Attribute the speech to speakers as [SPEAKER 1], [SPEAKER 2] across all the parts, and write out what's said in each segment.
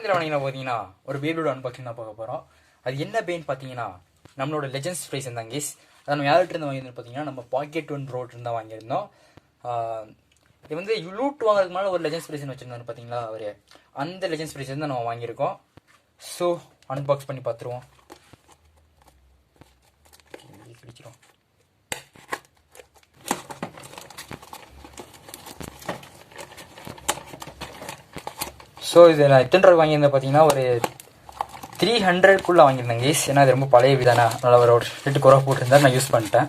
[SPEAKER 1] இதில் பார்த்தீங்கன்னா ஒரு பேபிளோட அன்பாக்சிங் தான் பார்க்க போகிறோம். அது என்ன பேன்னு பார்த்தீங்கன்னா நம்மளோட லெஜெண்ட்ஸ் ப்ரைஸ் இருந்தாங்க கேஸ். அதை நம்ம யார்கிட்ட இருந்து வாங்கியிருந்தோம் பார்த்தீங்கன்னா நம்ம பாக்கெட் ஒன் ரோட் இருந்தால் வாங்கியிருந்தோம். இது வந்து லூட் வாங்குறதுக்கு மேலே ஒரு லெஜெண்ட்ஸ் ப்ரைஸ்னு வச்சுருந்தாரு பார்த்தீங்களா அவர், அந்த லெஜெண்ட்ஸ் ப்ரைஸ் தான் நம்ம வாங்கியிருக்கோம். ஸோ அன்பாக்ஸ் பண்ணி பார்த்துருவோம். பிடிச்சிரும். ஸோ இது நான் எத்தனை ரூபா வாங்கியிருந்தேன் பார்த்தீங்கன்னா ஒரு 300க்குள்ளே வாங்கியிருந்தேன் கேஸ். ஏன்னா அது ரொம்ப பழைய விதானே, நல்லா ஒரு ரேட்டு குறைவாக போட்டிருந்தா நான் யூஸ் பண்ணிட்டேன்.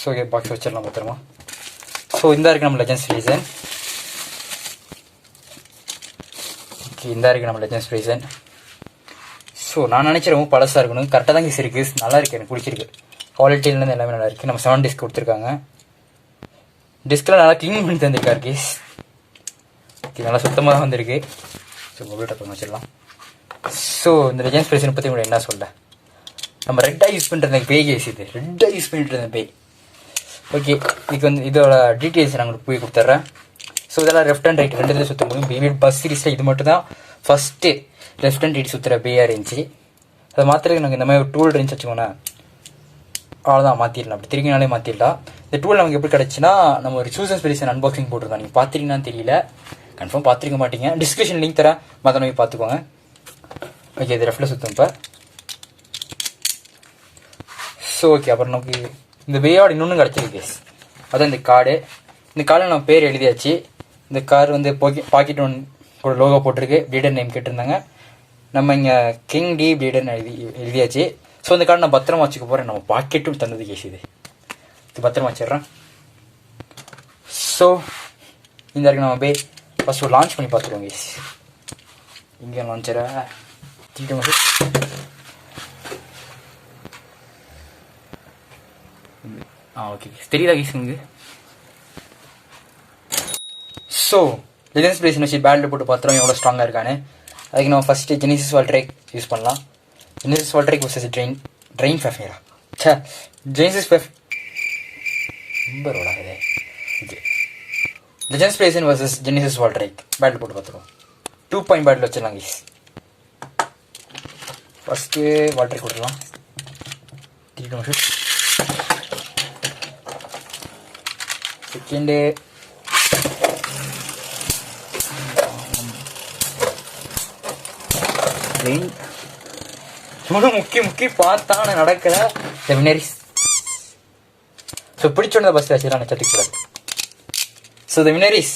[SPEAKER 1] ஸோ பாக்ஸ் வச்சிடலாம் பத்திரமா. ஸோ இந்த இருக்குது நம்ம லெஜெண்ட்ஸ் ரீசன். ஓகே, இந்த இருக்குது நம்ம லெஜெண்ட்ஸ் ரீசன். ஸோ நான் நினச்சேன் ரொம்ப பழசாக இருக்கணும். கரெக்டாக தான் கேஸ் இருக்குது, நல்லா இருக்குது, எனக்கு பிடிச்சிருக்கு. குவாலிட்டியிலேருந்து எல்லாமே நல்லா இருக்குது. நம்ம 7 டிஸ்க் கொடுத்துருக்காங்க. டிஸ்கில் நல்லா க்ளீன் பண்ணி தந்திருக்காரு கேஸ். ஓகே, நல்லா சுத்தமாக தான் வந்திருக்கு. ஸோ மொபைல் டப்பம் வச்சிடலாம். ஸோ இந்த லெஜெண்ட்ஸ் ப்ரைஸனை பற்றி உங்களுக்கு என்ன சொல்ல, நம்ம ரெட்டாக யூஸ் பண்ணுற பே கேஸ், இது ரெட்டாக யூஸ் பண்ணிட்டு இருந்தேன் பே. ஓகே, இதுக்கு வந்து இதோட டீட்டெயில்ஸ் நான் உங்களுக்கு போய் கொடுத்துட்றேன். ஸோ இதெல்லாம் லெஃப்ட் அண்ட் ரைட் ரெண்டு சுற்ற முடியும். Beyblade பஸ் சீரிஸில் இது மட்டும் தான் ஃபஸ்ட்டு லெஃப்ட் அண்ட் ரைட் சுற்றுற பேயாக இருந்துச்சு. அதை மாற்றுறதுக்கு நாங்கள் இந்த மாதிரி ஒரு டூல் இருந்துச்சு வச்சுக்கோங்க, அவ்வளோதான் மாற்றிடலாம். அப்படி திரும்பினாலே மாற்றிடலாம். இந்த டூல் நமக்கு எப்படி கிடச்சுன்னா, நம்ம ஒரு சூசஸ் ஸ்பரிசன் அன்பாக்சிங் போட்டிருந்தோம். நீங்கள் பார்த்துருக்கீங்கன்னு தெரியல, கன்ஃபார்ம் பார்த்துருக்க மாட்டீங்க. டிஸ்கிரிப்ஷன் லிங்க் தரேன், மற்ற நோய் பார்த்துக்கோங்க. ஓகே, இது லெஃப்டில் சுற்றும் இப்போ. ஸோ ஓகே, அப்புறம் நமக்கு இந்த பேயோட இன்னொன்று கிடச்சிருக்கு கேஸ். அதான் இந்த கார்டு. இந்த கார்டில் நம்ம பேர் எழுதியாச்சு. இந்த கார் வந்து பாக்கெட் ஒன் கூட லோகோ போட்டிருக்கு. பிளேடர் நேம் கேட்டிருந்தாங்க. நம்ம இங்கே கிங்டீப்ளேடர்னு எழுதியாச்சு. ஸோ இந்த கார்டு நான் பத்திரமா வச்சுக்க போகிறேன். நம்ம பாக்கெட்டும் தந்தது கேஸ். இது பத்திரமா வச்சிடுறேன். ஸோ இந்த இருக்கு நம்ம பே ஃபஸ்ட் ஒரு லான்ச் பண்ணி பார்த்துருவோம் கேஸ். இங்கே லான்ச்சரை ஓகே தெரியுதா கேஸ் உங்களுக்கு? ஸோ லெஜெண்ட்ஸ் ப்ரைஸ்னு வச்சு பேட்டில் போட்டு பார்த்துருவோம் எவ்வளோ ஸ்ட்ராங்காக இருக்கான்னு. அதுக்கு நம்ம ஃபஸ்ட்டு ஜெனிசிஸ் வால்ட்ரேக் யூஸ் பண்ணலாம். ஜெனிசிஸ் வால்ட்ரேக் வர்சஸ் ட்ரெயின் ஃபேஃபேரா ஜெனிசிஸ் ஃபேஃப் ரொம்ப ரோடாகுது. ஓகே, லெஜெண்ட்ஸ் ப்ரைஸன் வர்சஸ் ஜெனிசிஸ் வால்ட்ரேக் பேட்டில் போட்டு பார்த்துருவோம். 2 பாயிண்ட் பேட்டில் வச்சிடலாம் கேஸ். ஃபஸ்ட்டு வால்ட்ரேக் கொடுத்துடலாம். 3 நிமிஷம். செகண்டு முக்கிய பார்த்தா நடக்கல. வினரிஸ். ஸோ பிடிச்சோட பஸ் வச்சுதான் சட்டிக்கூடாது. So the winner is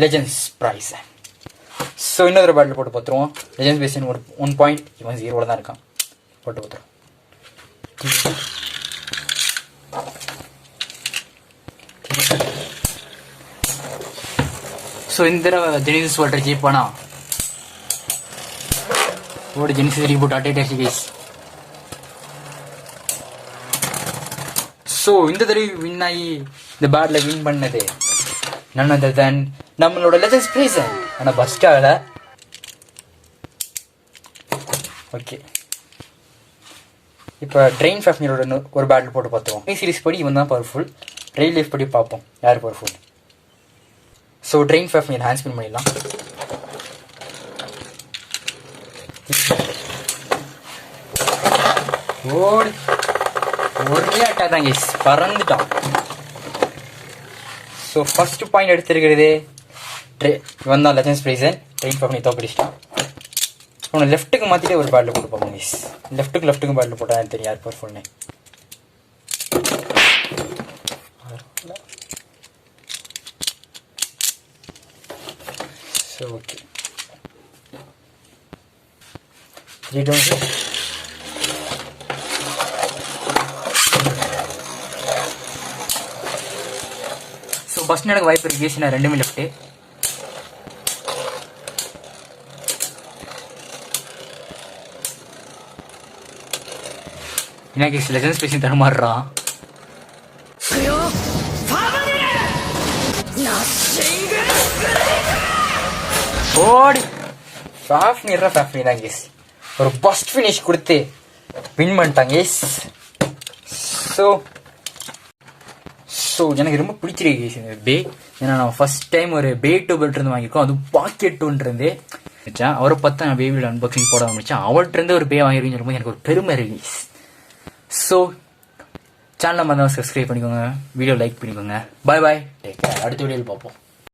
[SPEAKER 1] legends prize. So இன்னொரு பேட்டில் போட்டு பார்த்துருவோம். லெஜெண்ட்ஸ் ப்ரைஸ் ஒரு 1 பாயிண்ட், இவன் 0 தான் இருக்கான். போட்டு பார்த்துருவோம். ஸோ இந்த தடவை ஜெனிசிஸ் வால்டர் ஜெயிப்பானா? ஓடி ஜெனிசிஸ் ரீபூட் அட்டேட்டாச்சு கேஸ். ஸோ இந்த தடவை வின் ஆகி இந்த பேட்டில் வின் பண்ணது நன் அதர் தென் நம்மளோட லெஜெண்ட்ஸ் ப்ரைஸ். ஆனால் பஸ்ட் ஆகலை. ஓகே, இப்போ ட்ரெயின் ஃபேஃப்னியரோட ஒரு பேட்டில் போட்டு பார்த்துருவோம். சீரிஸ் படி இவன் தான் பவர்ஃபுல். ரெயில் லைஃப் படி பார்ப்போம் யார் powerful. So drain Fafnir hand spin பண்ணிடலாம். ஒரே அட்டாக் தான் கேஸ், பறந்துட்டான். ஸோ ஃபர்ஸ்ட் பாயிண்ட் எடுத்துருக்கிறது இவன் தான் லெஜெண்ட்ஸ் ப்ரைஸன். ட்ரெயின் ஃபேஃப்னியர் தோக்கடிச்சிட்டான். உன்னை லெஃப்ட்டுக்கு மாற்றிட்டு ஒரு பேட்டில் போட்டு பார்ப்போம் கேஸ். லெஃப்ட்டுக்கும் பேட்டில் போட்டால் எனக்கு தெரியும் யார் பவர்ஃபுல்னு. ஸோ ஓகே, 3 ஸோ ஃபஸ்ட் எனக்கு வாய்ப்பு இருக்கு கேஸ். நான் 2 லெஃப்ட்டு. என்ன கேஸ் லெஜெண்ட்ஸ் பேசி தரமாடுறான். ஓடி ஃபேஃப்னியர் தான் கேஸ். ஒரு பஸ்ட் ஃபினிஷ் கொடுத்து வின் பண்ணிட்டாங்க கேஸ். ஸோ ஸோ எனக்கு ரொம்ப பிடிச்சிருக்கு இந்த பே. ஏன்னா நான் ஃபர்ஸ்ட் டைம் ஒரு பே டூபர்ட் இருந்து வாங்கியிருக்கோம். அதுவும் பாக்கெட் டூன்றது வச்சேன். அவரை பார்த்தா நான் பேபியில் அன்பாக்சிங் போட ஆரம்பிச்சேன். அவர்கிட்ட இருந்து ஒரு பே வாங்கியிருக்கேன்னு சொல்லும்போது எனக்கு ஒரு பெருமை இருக்கு. ஸோ சேனலை மறந்தாம சப்ஸ்கிரைப் பண்ணிக்கோங்க, வீடியோ லைக் பண்ணிக்கோங்க. பாய் பாய், டேக் கேர். அடுத்த வீடியோவில் பார்ப்போம்.